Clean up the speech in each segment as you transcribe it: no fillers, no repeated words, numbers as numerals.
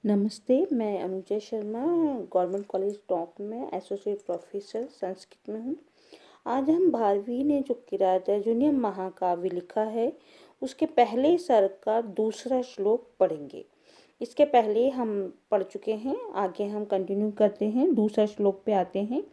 नमस्ते, मैं Anuja Sharma government college Tonk में एसोसिएट प्रोफेसर संस्कृत में हूँ। आज हम भारवी ने जो किरातार्जुनीय महाकाव्य लिखा है उसके पहले सर्ग का दूसरा श्लोक पढ़ेंगे। इसके पहले हम पढ़ चुके हैं, आगे हम कंटिन्यू करते हैं, दूसरा श्लोक पे आते हैं।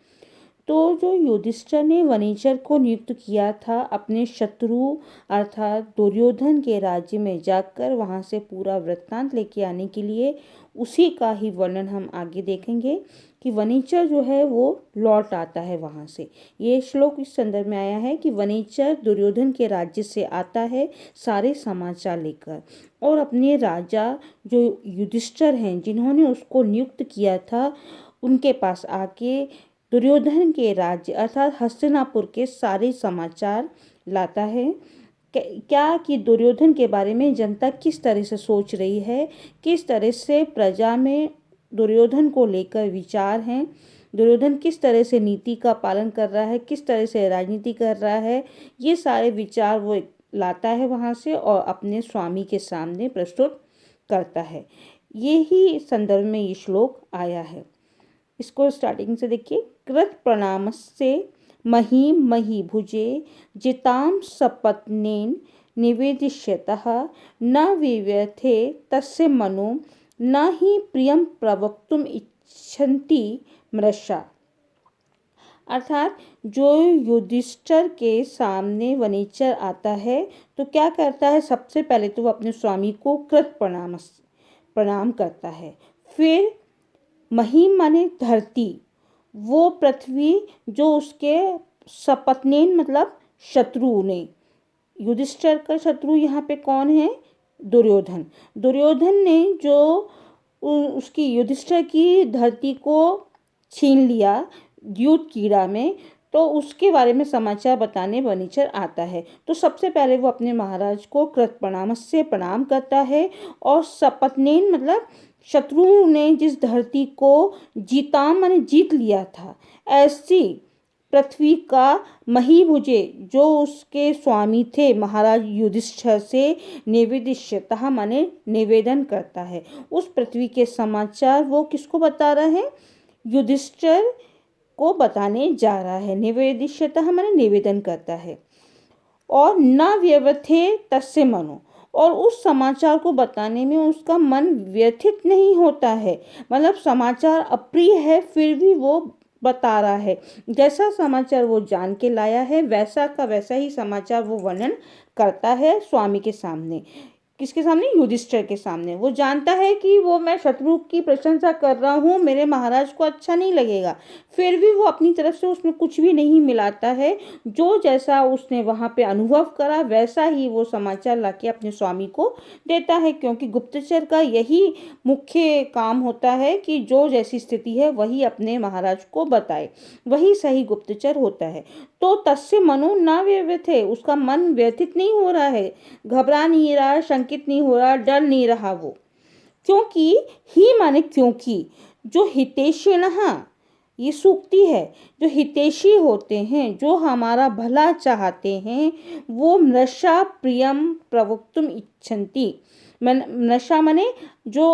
तो जो युधिष्ठिर ने वनेचर को नियुक्त किया था अपने शत्रु अर्थात दुर्योधन के राज्य में जाकर वहां से पूरा वृत्तांत लेके आने के लिए, उसी का ही वर्णन हम आगे देखेंगे कि वनेचर जो है वो लौट आता है वहां से। ये श्लोक इस संदर्भ में आया है कि वनेचर दुर्योधन के राज्य से आता है सारे समाचार लेकर, और अपने राजा जो युधिष्ठिर हैं जिन्होंने उसको नियुक्त किया था उनके पास आके दुर्योधन के राज्य अर्थात हस्तिनापुर के सारे समाचार लाता है। क्या कि दुर्योधन के बारे में जनता किस तरह से सोच रही है, किस तरह से प्रजा में दुर्योधन को लेकर विचार हैं, दुर्योधन किस तरह से नीति का पालन कर रहा है, किस तरह से राजनीति कर रहा है, ये सारे विचार वो लाता है वहाँ से और अपने स्वामी के सामने प्रस्तुत करता है। यही संदर्भ में ये श्लोक आया है। इसको स्टार्टिंग से देखिए। कृत प्रणामस्य महीं मही भुजे जिताम सपत्नेन निवेदिष्यतः न विव्यथे तस्य मनो न ही प्रियम प्रवक्तुम इच्छन्ति मृषा। अर्थात जो युधिष्ठिर के सामने वनेचर आता है तो क्या करता है, सबसे पहले तो वो अपने स्वामी को कृत प्रणाम करता है। फिर महीम माने धरती, वो पृथ्वी जो उसके सपत्नेन मतलब शत्रु ने, युधिष्ठिर का शत्रु यहाँ पे कौन है, दुर्योधन। दुर्योधन ने जो उसकी युधिष्ठिर की धरती को छीन लिया द्यूत कीड़ा में, तो उसके बारे में समाचार बताने वनेचर आता है। तो सबसे पहले वो अपने महाराज को कृत प्रणाम से प्रणाम करता है और सपत्नेन मतलब शत्रु ने जिस धरती को जीताम माने जीत लिया था, ऐसी पृथ्वी का महीभुजे जो उसके स्वामी थे महाराज युधिष्ठिर से निवेदिष्यतः माने निवेदन करता है। उस पृथ्वी के समाचार वो किसको बता रहा है, युधिष्ठिर को बताने जा रहा है। निवेदिष्यतः माने निवेदन करता है। और न व्यवथे तस्य मनो, और उस समाचार को बताने में उसका मन व्यथित नहीं होता है, मतलब समाचार अप्रिय है फिर भी वो बता रहा है। जैसा समाचार वो जान के लाया है वैसा का वैसा ही समाचार वो वर्णन करता है स्वामी के सामने। किसके सामने, युधिष्ठिर के सामने। वो जानता है कि वो मैं शत्रु की प्रशंसा कर रहा हूँ, मेरे महाराज को अच्छा नहीं लगेगा, फिर भी वो अपनी तरफ से उसमें कुछ भी नहीं मिलाता है। जो जैसा उसने वहाँ पे अनुभव करा वैसा ही वो समाचार लाके अपने स्वामी को देता है, क्योंकि गुप्तचर का यही मुख्य काम होता है कि जो जैसी स्थिति है वही अपने महाराज को बताए, वही सही गुप्तचर होता है। तो तस्य मनो न व्यथित, उसका मन व्यथित नहीं हो रहा है, घबरा नहीं रहा, शंकित नहीं हो रहा, डर नहीं रहा वो। क्योंकि ही माने क्योंकि, जो हितेशिणः, ये सूक्ति है, जो हितेशी होते हैं, जो हमारा भला चाहते हैं, वो मृषा प्रियम प्रवक्तुम इच्छन्ति। मृषा माने जो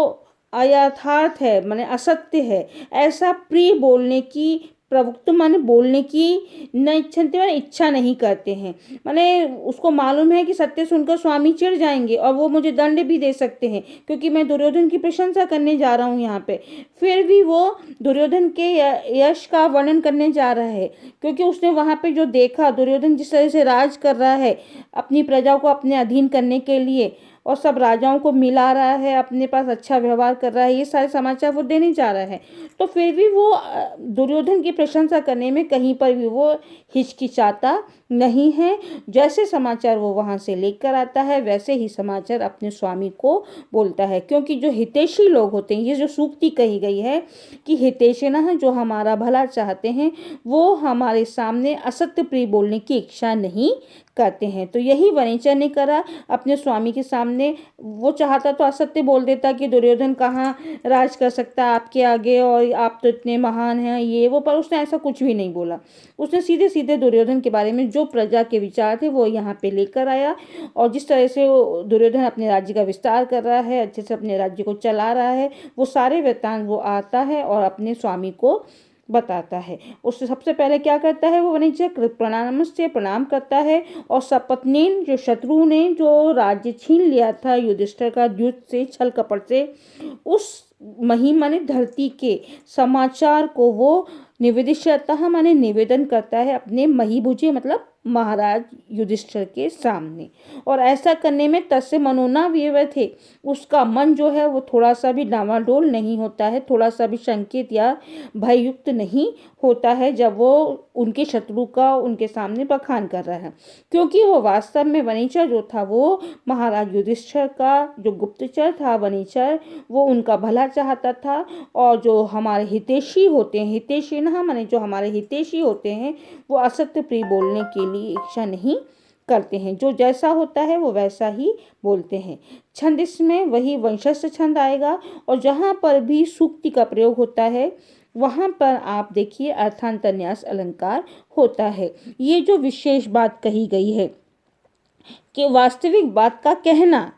अयथार्थ है माने असत्य है, ऐसा प्रिय बोलने की, प्रवक्तु माने बोलने की, न इच्छन्ति माने इच्छा नहीं करते हैं। माने उसको मालूम है कि सत्य सुनकर स्वामी चिढ़ जाएंगे और वो मुझे दंड भी दे सकते हैं, क्योंकि मैं दुर्योधन की प्रशंसा करने जा रहा हूँ यहाँ पे। फिर भी वो दुर्योधन के यश का वर्णन करने जा रहा है, क्योंकि उसने वहाँ पे जो देखा दुर्योधन जिस तरह से राज कर रहा है अपनी प्रजा को अपने अधीन करने के लिए, और सब राजाओं को मिला रहा है, अपने पास अच्छा व्यवहार कर रहा है, ये सारे समाचार वो देने जा रहा है। तो फिर भी वो दुर्योधन की प्रशंसा करने में कहीं पर भी वो हिचकिचाता नहीं है। जैसे समाचार वो वहाँ से लेकर आता है वैसे ही समाचार अपने स्वामी को बोलता है, क्योंकि जो हितैषी लोग होते हैं, ये जो सूक्ति कही गई है कि हितैषिणः, जो हमारा भला चाहते हैं, वो हमारे सामने असत्य प्रिय बोलने की इच्छा नहीं करते हैं। तो यही वनेचर ने करा अपने स्वामी के सामने। वो चाहता तो असत्य बोल देता कि दुर्योधन कहाँ राज कर सकता है आपके आगे, और आप तो इतने महान हैं ये वो, पर उसने ऐसा कुछ भी नहीं बोला। उसने सीधे सीधे दुर्योधन के बारे में जो जो प्रजा के विचार थे वो यहाँ पे लेकर आया। और जिस तरह से वो दुर्योधन अपने राज्य का विस्तार कर रहा है, अच्छे से अपने राज्य को चला रहा है, वो सारे वृत्तांत वो आता है और अपने स्वामी को बताता है। उससे सबसे पहले क्या करता है, वो वणिजय प्रणाम करता है और सपत्नीन जो शत्रु ने जो राज्य छीन लिया था युधिष्ठिर का युद्ध से, छल कपट से, उस महिमा ने धरती के समाचार को वो निवेदिष्यतः माने निवेदन करता है अपने महीभुजे मतलब महाराज युधिष्ठिर के सामने। और ऐसा करने में तस्य मनोना व्यय थे, उसका मन जो है वो थोड़ा सा भी डामाडोल नहीं होता है, थोड़ा सा भी शंकित या भययुक्त नहीं होता है जब वो उनके शत्रु का उनके सामने बखान कर रहा है, क्योंकि वो वास्तव में वनीचर जो था वो महाराज युधिष्ठिर का जो गुप्तचर था वनीचर, वो उनका भला चाहता था। और जो हमारे हितैषी होते हैं, हितैषी ना माने जो हमारे हितैषी होते हैं, वो असत्य प्रिय बोलने के लिए इच्छा नहीं करते हैं, जो जैसा होता है वो वैसा ही बोलते हैं। छंद इसमें वही वंशस्थ छंद आएगा और जहाँ पर भी सूक्ति का प्रयोग होता है वहाँ पर आप देखिए अर्थांतरन्यास अलंकार होता है। ये जो विशेष बात कही गई है कि वास्तविक बात का कहना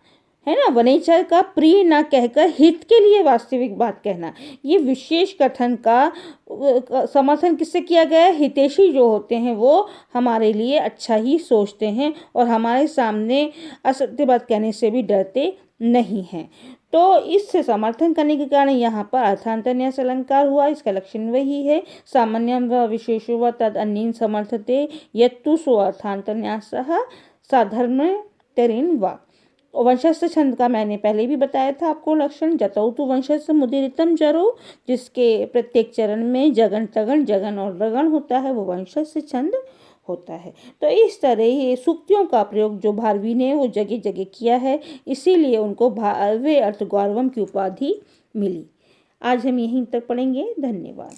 है ना, वनेचर का प्रिय ना कहकर हित के लिए वास्तविक बात कहना, ये विशेष कथन का समर्थन किससे किया गया है, हितैषी जो होते हैं वो हमारे लिए अच्छा ही सोचते हैं और हमारे सामने असत्य बात कहने से भी डरते नहीं हैं। तो इससे समर्थन करने के कारण यहाँ पर अर्थांतरन्यास अलंकार हुआ। इसका लक्षण वही है, सामान्यं व विशेषो व तद अन्येन समर्थते यत्तु सो अर्थांतरन्यासः साधर्म्यतरेण वा। वंशस्थ छंद का मैंने पहले भी बताया था आपको लक्षण, जतौ तु वंशस्थ मुदीरितम जरो, जिसके प्रत्येक चरण में जगन तगन जगन और रगन होता है, वो वंशस्थ छंद होता है। तो इस तरह ये सूक्तियों का प्रयोग जो भारवी ने वो जगह जगह किया है, इसीलिए उनको भारवे अर्थ गौरवम की उपाधि मिली। आज हम यहीं तक पढ़ेंगे। धन्यवाद।